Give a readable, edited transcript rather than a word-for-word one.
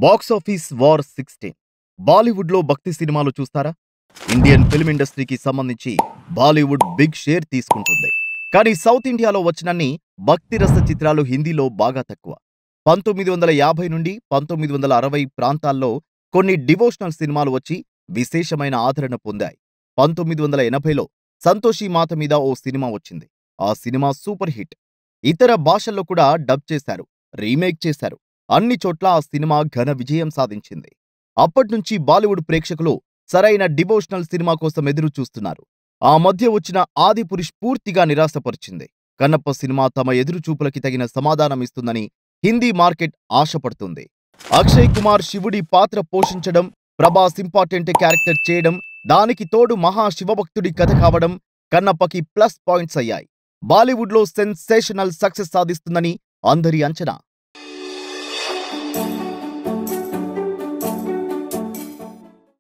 Box office war 16 బాలీవుడ్లో భక్తి సినిమాలు చూస్తారా? ఇండియన్ ఫిల్మ్ ఇండస్ట్రీకి సంబంధించి బాలీవుడ్ బిగ్ షేర్ తీసుకుంటుంది. కానీ సౌత్ ఇండియాలో వచ్చినన్ని భక్తి రస చిత్రాలు హిందీలో బాగా తక్కువ. 1950 నుండి 1960 ప్రాంతాల్లో కొన్ని డివోషనల్ సినిమాలు వచ్చి విశేషమైన ఆదరణ పొందాయి. 1980లో సంతోషి మాత మీద ఓ సినిమా వచ్చింది. ఆ సినిమా సూపర్ హిట్. ఇతర భాషల్లో కూడా డబ్ చేశారు, రీమేక్ చేశారు. అన్ని చోట్ల ఆ సినిమా ఘన విజయం సాధించింది. అప్పట్నుంచి బాలీవుడ్ ప్రేక్షకులు సరైన డివోషనల్ సినిమా కోసం ఎదురు చూస్తున్నారు. ఆ మధ్య వచ్చిన ఆదిపురుష్ పూర్తిగా నిరాశపరిచింది. కన్నప్ప సినిమా తమ ఎదురుచూపులకి తగిన సమాధానం ఇస్తుందని హిందీ మార్కెట్ ఆశపడుతుంది. అక్షయ్ కుమార్ శివుడి పాత్ర పోషించడం, ప్రభాస్ ఇంపార్టెంట్ క్యారెక్టర్ చేయడం, దానికి తోడు మహా శివభక్తుడి కథ కావడం కన్నప్పకి ప్లస్ పాయింట్స్ అయ్యాయి. బాలీవుడ్లో సెన్సేషనల్ సక్సెస్ సాధిస్తుందని అందరి అంచనా.